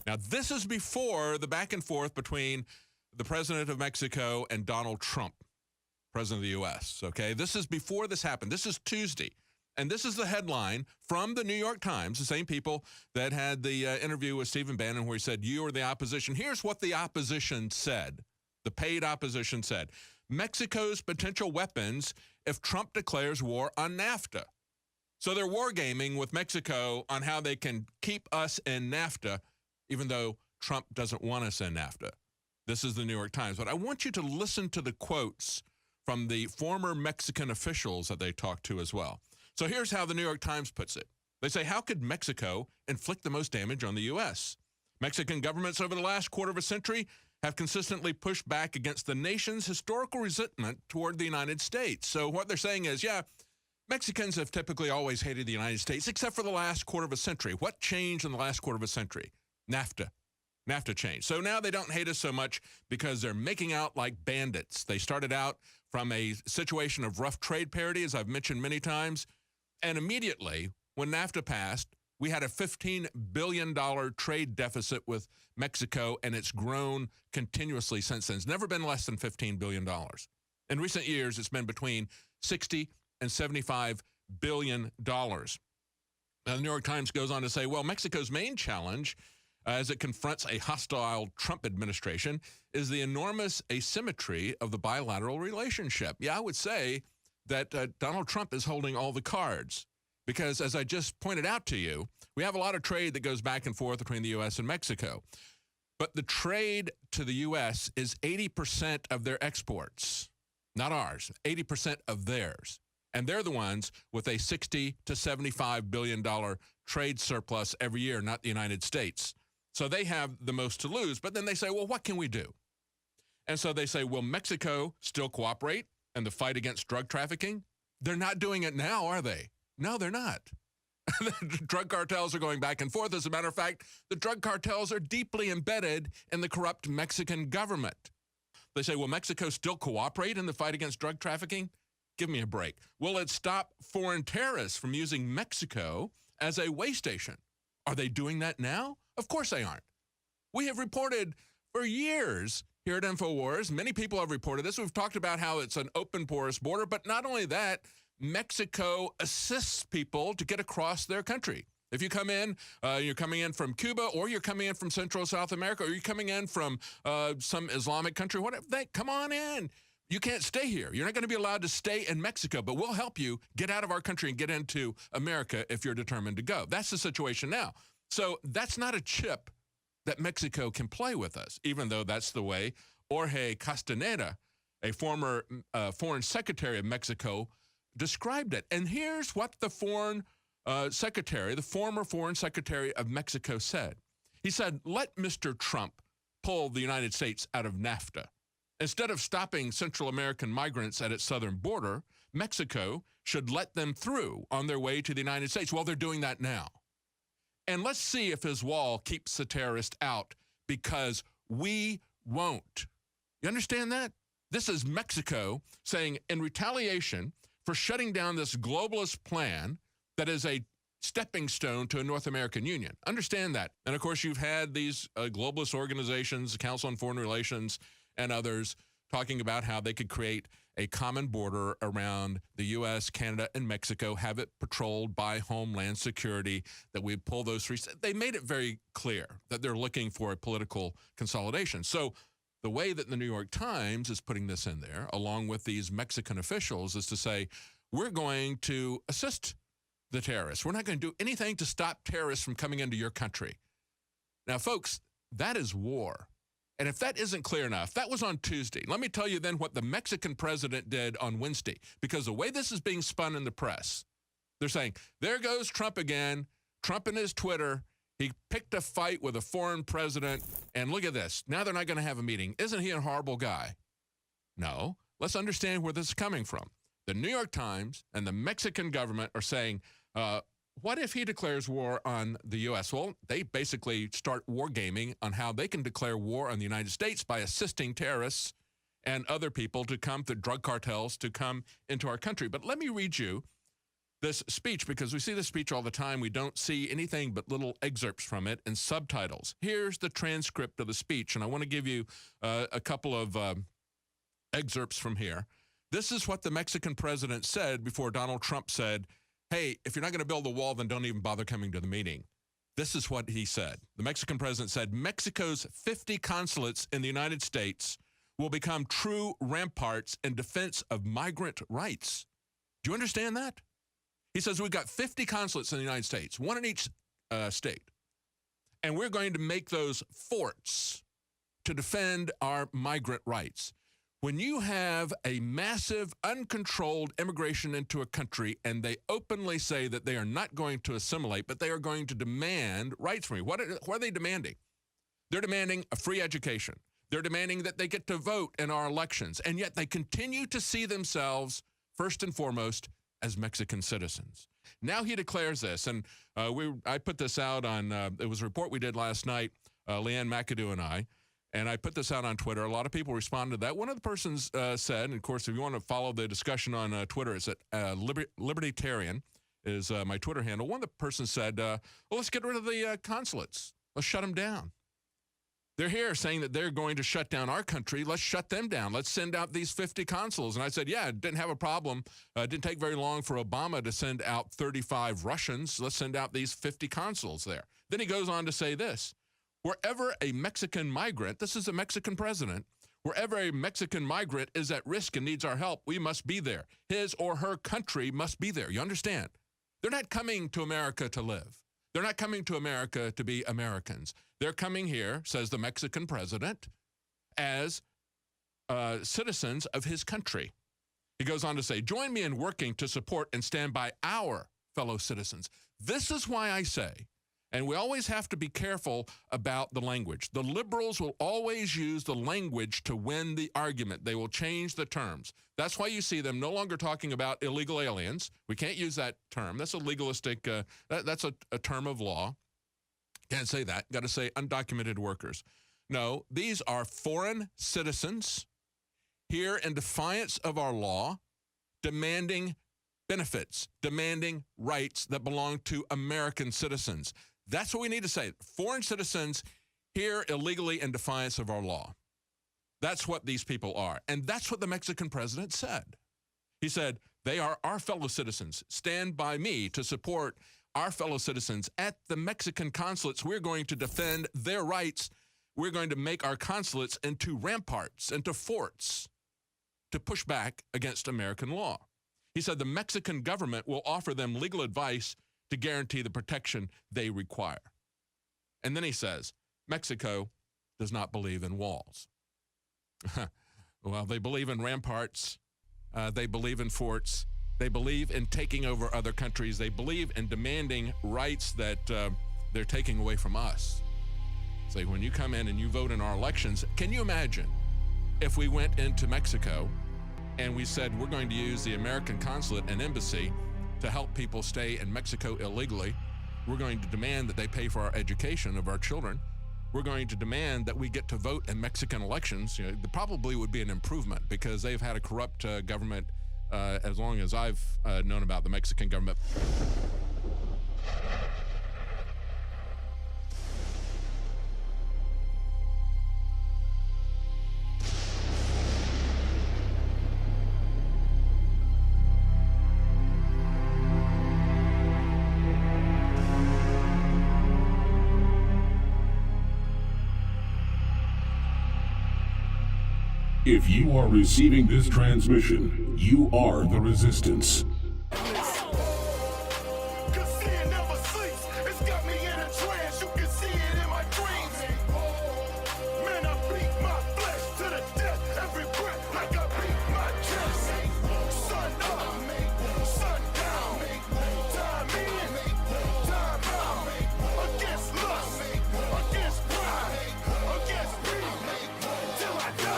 Now, this is before the back and forth between the president of Mexico and Donald Trump, president of the U.S., okay? This is before this happened. This is Tuesday. And this is the headline from the New York Times, the same people that had the interview with Stephen Bannon where he said, you are the opposition. Here's what the opposition said. The paid opposition said, Mexico's potential weapons if Trump declares war on NAFTA. So they're wargaming with Mexico on how they can keep us in NAFTA, even though Trump doesn't want us in NAFTA. This is the New York Times. But I want you to listen to the quotes from the former Mexican officials that they talked to as well. So here's how the New York Times puts it. They say, how could Mexico inflict the most damage on the U.S.? Mexican governments over the last quarter of a century have consistently pushed back against the nation's historical resentment toward the United States. So what they're saying is, yeah, Mexicans have typically always hated the United States, except for the last quarter of a century. What changed in the last quarter of a century? NAFTA. NAFTA changed. So now they don't hate us so much because they're making out like bandits. They started out from a situation of rough trade parity, as I've mentioned many times, and immediately when NAFTA passed, we had a $15 billion trade deficit with Mexico, and it's grown continuously since then. It's never been less than $15 billion. In recent years, it's been between $60 and $75 billion. Now, the New York Times goes on to say, well, Mexico's main challenge as it confronts a hostile Trump administration is the enormous asymmetry of the bilateral relationship. Yeah, I would say that Donald Trump is holding all the cards because, as I just pointed out to you, we have a lot of trade that goes back and forth between the U.S. and Mexico. But the trade to the U.S. is 80% of their exports, not ours, 80% of theirs. And they're the ones with a $60 to $75 billion trade surplus every year, not the United States. So they have the most to lose. But then they say, well, what can we do? And so they say, will Mexico still cooperate in the fight against drug trafficking? They're not doing it now, are they? No, they're not. The drug cartels are going back and forth. As a matter of fact, the drug cartels are deeply embedded in the corrupt Mexican government. They say, will Mexico still cooperate in the fight against drug trafficking? Give me a break. Will it stop foreign terrorists from using Mexico as a way station? Are they doing that now? Of course they aren't. We have reported for years here at InfoWars, many people have reported this. We've talked about how it's an open, porous border, but not only that, Mexico assists people to get across their country. If you come in, you're coming in from Cuba, or you're coming in from Central South America, or you're coming in from some Islamic country, whatever, come on in. You can't stay here. You're not going to be allowed to stay in Mexico, but we'll help you get out of our country and get into America if you're determined to go. That's the situation now. So that's not a chip that Mexico can play with us, even though that's the way Jorge Castaneda, a former foreign secretary of Mexico, described it. And here's what the foreign secretary, the former foreign secretary of Mexico said. He said, let Mr. Trump pull the United States out of NAFTA. Instead of stopping Central American migrants at its southern border, Mexico should let them through on their way to the United States. Well, they're doing that now. And let's see if his wall keeps the terrorists out, because we won't. You understand that? This is Mexico saying, in retaliation for shutting down this globalist plan that is a stepping stone to a North American Union. Understand that. And of course, you've had these globalist organizations, the Council on Foreign Relations and others, talking about how they could create a common border around the U.S., Canada, and Mexico, have it patrolled by Homeland Security, that we'd pull those three. They made it very clear that they're looking for a political consolidation. So the way that the New York Times is putting this in there, along with these Mexican officials, is to say, we're going to assist the terrorists. We're not going to do anything to stop terrorists from coming into your country. Now, folks, that is war. And if that isn't clear enough, that was on Tuesday. Let me tell you then what the Mexican president did on Wednesday, because the way this is being spun in the press, they're saying, there goes Trump again. Trump and his Twitter. He picked a fight with a foreign president, and look at this. Now they're not going to have a meeting. Isn't he a horrible guy? No. Let's understand where this is coming from. The New York Times and the Mexican government are saying, what if he declares war on the U.S.? Well, they basically start wargaming on how they can declare war on the United States by assisting terrorists and other people to come, the drug cartels, to come into our country. But let me read you this speech, because we see this speech all the time. We don't see anything but little excerpts from it and subtitles. Here's the transcript of the speech, and I want to give you a couple of excerpts from here. This is what the Mexican president said before Donald Trump said, hey, if you're not going to build the wall, then don't even bother coming to the meeting. This is what he said. The Mexican president said, Mexico's 50 consulates in the United States will become true ramparts in defense of migrant rights. Do you understand that? He says we've got 50 consulates in the United States, one in each state, and we're going to make those forts to defend our migrant rights. When you have a massive, uncontrolled immigration into a country and they openly say that they are not going to assimilate, but they are going to demand rights from you, what are they demanding? They're demanding a free education. They're demanding that they get to vote in our elections, and yet they continue to see themselves, first and foremost, as Mexican citizens. Now he declares this, and I put this out on, it was a report we did last night, Leanne McAdoo and I put this out on Twitter. A lot of people responded to that. One of the persons said, and of course, if you want to follow the discussion on Twitter, it's at Libertarian is my Twitter handle. One of the persons said, well, let's get rid of the consulates. Let's shut them down. They're here saying that they're going to shut down our country. Let's shut them down. Let's send out these 50 consuls. And I said, yeah, didn't have a problem. It didn't take very long for Obama to send out 35 Russians. Let's send out these 50 consuls there. Then he goes on to say this. Wherever a Mexican migrant, this is a Mexican president, wherever a Mexican migrant is at risk and needs our help, we must be there. His or her country must be there. You understand? They're not coming to America to live. They're not coming to America to be Americans. They're coming here, says the Mexican president, as citizens of his country. He goes on to say, join me in working to support and stand by our fellow citizens. This is why I say, and we always have to be careful about the language. The liberals will always use the language to win the argument. They will change the terms. That's why you see them no longer talking about illegal aliens. We can't use that term. That's a legalistic, that's a term of law. Can't say that. Got to say undocumented workers. No, these are foreign citizens here in defiance of our law, demanding benefits, demanding rights that belong to American citizens. That's what we need to say. Foreign citizens here illegally in defiance of our law. That's what these people are. And that's what the Mexican president said. He said, they are our fellow citizens. Stand by me to support our fellow citizens at the Mexican consulates. We're going to defend their rights. We're going to make our consulates into ramparts, into forts to push back against American law. He said the Mexican government will offer them legal advice to guarantee the protection they require. And then he says, Mexico does not believe in walls. Well, they believe in ramparts. They believe in forts. They believe in taking over other countries. They believe in demanding rights that they're taking away from us. It's like when you come in and you vote in our elections, can you imagine if we went into Mexico and we said we're going to use the American consulate and embassy to help people stay in Mexico illegally? We're going to demand that they pay for our education of our children. We're going to demand that we get to vote in Mexican elections. You know, there probably would be an improvement because they've had a corrupt government as long as I've known about the Mexican government. If you are receiving this transmission, you are the resistance.